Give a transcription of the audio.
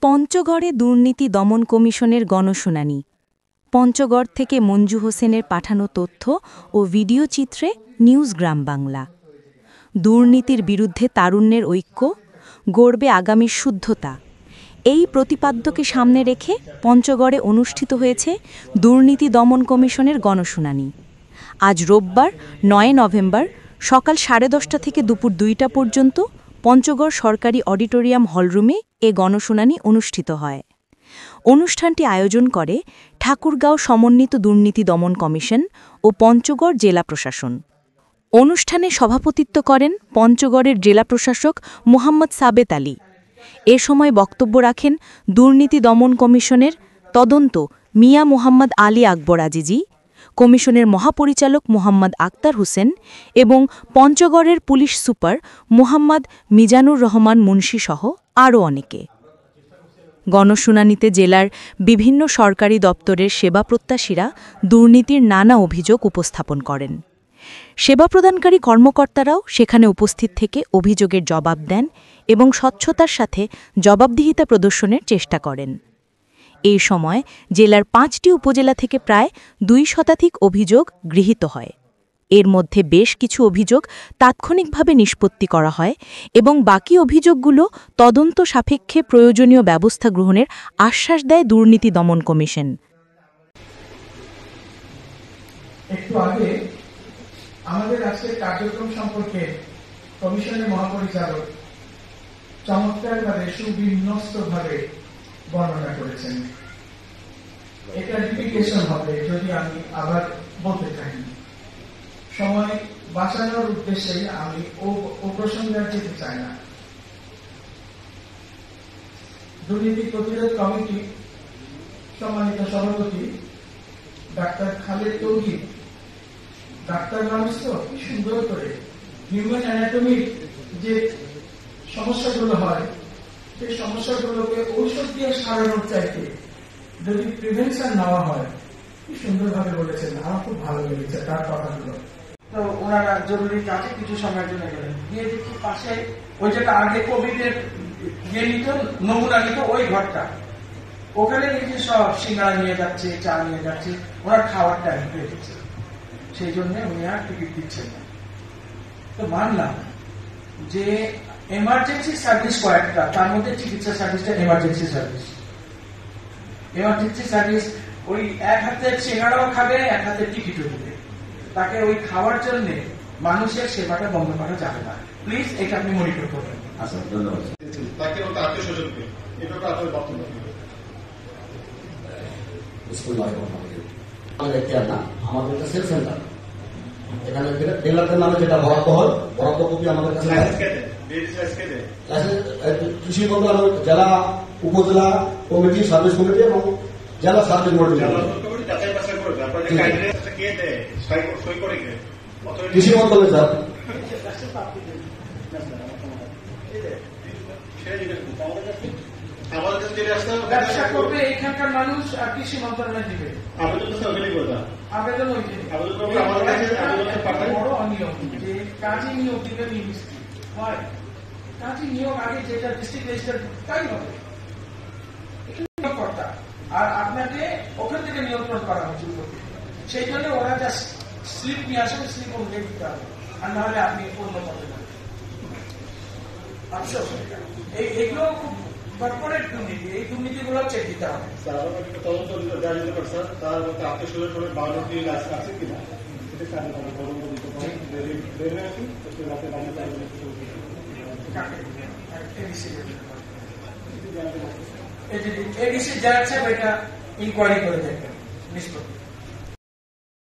পঞ্চগড়ে দুর্নীতি দমন কমিশনের গণশুনানি। পঞ্চগড় থেকে মঞ্জু হোসেনের পাঠানো তথ্য ও ভিডিও চিত্রে নিউজ গ্রাম বাংলা। দুর্নীতির বিরুদ্ধে তারুণ্যের ঐক্য, গড়বে আগামীর শুদ্ধতা, এই প্রতিপাদ্যকে সামনে রেখে পঞ্চগড়ে অনুষ্ঠিত হয়েছে দুর্নীতি দমন কমিশনের গণশুনানি। আজ রোববার ৯ নভেম্বর সকাল 10:30 থেকে দুপুর 2টা পর্যন্ত পঞ্চগড় সরকারি অডিটোরিয়াম হলরুমে এ গণশুনানি অনুষ্ঠিত হয়। অনুষ্ঠানটি আয়োজন করে ঠাকুরগাঁও সমন্বিত দুর্নীতি দমন কমিশন ও পঞ্চগড় জেলা প্রশাসন। অনুষ্ঠানে সভাপতিত্ব করেন পঞ্চগড়ের জেলা প্রশাসক মোহাম্মদ সাবেত আলী। এ সময় বক্তব্য রাখেন দুর্নীতি দমন কমিশনের তদন্ত মিয়া মোহাম্মদ আলী আকবর আজিজি, কমিশনের মহাপরিচালক মোহাম্মদ আক্তার হোসেন এবং পঞ্চগড়ের পুলিশ সুপার মোহাম্মদ মিজানুর রহমান মুন্সি সহ আরও অনেকে। গণশুনানিতে জেলার বিভিন্ন সরকারি দপ্তরের সেবা প্রত্যাশীরা দুর্নীতির নানা অভিযোগ উপস্থাপন করেন। সেবা প্রদানকারী কর্মকর্তারাও সেখানে উপস্থিত থেকে অভিযোগের জবাব দেন এবং স্বচ্ছতার সাথে জবাবদিহিতা প্রদর্শনের চেষ্টা করেন। এই সময় জেলার 5টি উপজেলা থেকে প্রায় 2 শতাধিক অভিযোগ গৃহীত হয়। এর মধ্যে বেশ কিছু অভিযোগ তাৎক্ষণিকভাবে নিষ্পত্তি করা হয় এবং বাকি অভিযোগগুলো তদন্ত সাপেক্ষে প্রয়োজনীয় ব্যবস্থা গ্রহণের আশ্বাস দেয় দুর্নীতি দমন কমিশন। একটু আগে আমাদের আজকের কার্যক্রম সম্পর্কে কমিশনের মহাপরিচালক চমৎকারভাবে সুবিন্যস্তভাবে বর্ণনা করেছেন। এটা রিপিটেশন হবে যদি আমি আবার বলতে থাকি। সময় বাঁচানোর উদ্দেশ্যে আমি ও প্রসঙ্গে যেতে চাই না। দুর্নীতি প্রতিরোধ কমিটি সম্মানিত সভাপতি ডাক্তার খালেদ তৌহিদ, ডাক্তার মানুষ তো কি সুন্দর করে হিউম্যান অ্যানাটমির যে সমস্যাগুলো হয় সেই সমস্যাগুলোকে ঔষধ দিয়ে সারানোর চাইতে যদি প্রিভেনশন নেওয়া হয় কি সুন্দরভাবে বলেছেন। আমার খুব ভালো লেগেছে তার কথাগুলো। তো ওনারা জরুরি কাজে কিছু সময়ের জন্য গেলেন, গিয়ে দেখি পাশে ওই যেটা আগে কোভিড এর গিয়ে নিত নমুনা নিত ওই ঘরটা, ওখানে দেখি সব সিঙ্গারা নিয়ে যাচ্ছে, চা নিয়ে যাচ্ছে, ওরা খাওয়ার টাইম হয়ে গেছে, সেই জন্য উনি আর টিকিট দিচ্ছেন না। তো মানলাম যে এমার্জেন্সি সার্ভিস কয়েকটা, তার মধ্যে চিকিৎসা সার্ভিসটা এমার্জেন্সি সার্ভিস। এমার্জেন্সি সার্ভিস ওই এক হাতে সিঙ্গারাও খাবে, এক হাতে টিকিটও দিবে, তাকে ওই খাওয়ার জন্য মানুষের সেবাটা বন্ধ করা যাবে না। প্লিজ এটা আপনি মনিটর করবেন। আচ্ছা, ধন্যবাদ। তাকে ও তার আত্মীয়স্বজনকে এই ব্যাপারে আপনার বক্তব্য আমাদের একটা সেল সেন্টার, এখানে ডিলারদের নামে যেটা বরাদ্দ হয়, বরাদ্দ কপি আমাদের কাছে কৃষি মন্ত্রণালয়, জেলা উপজেলা কমিটি, সার্ভিস কমিটি এবং জেলা সার্ভিস কমিটি, কৃষি মন্ত্রণালয় স্যার। ব্যবসা করবে এখানকার মানুষ আর কৃষি মন্ত্রণালয় দিবে আবেদন। বড় অনিয়ম যে কাজী নিয়োগ দিবে মিনিস্ট্রি হয়, কাজী নিয়োগ আগে যেটা ডিস্ট্রিক্ট রেজিস্টার তাই হবে নিয়োগকর্তা, আর আপনাকে ওখান থেকে নিয়ন্ত্রণ করা হচ্ছে। সেই জন্য ওরা যা স্লিপ নিয়ে আসবে স্লিপ অনুযায়ী দিতে হবে, আর নাহলে আপনি অন্য পথে যাবেন। এগুলো খুব কর্পোরেট দুর্নীতি, এই দুর্নীতিগুলো চেক দিতে হবে। তদন্ত দেওয়া যেতে পারে স্যার, তার মধ্যে আত্মীয় করে বায়োমেট্রিক আছে কিনা এডিসি যা আছে এটা ইনকোয়ারি করে দেখবেন নিষ্পত্তি।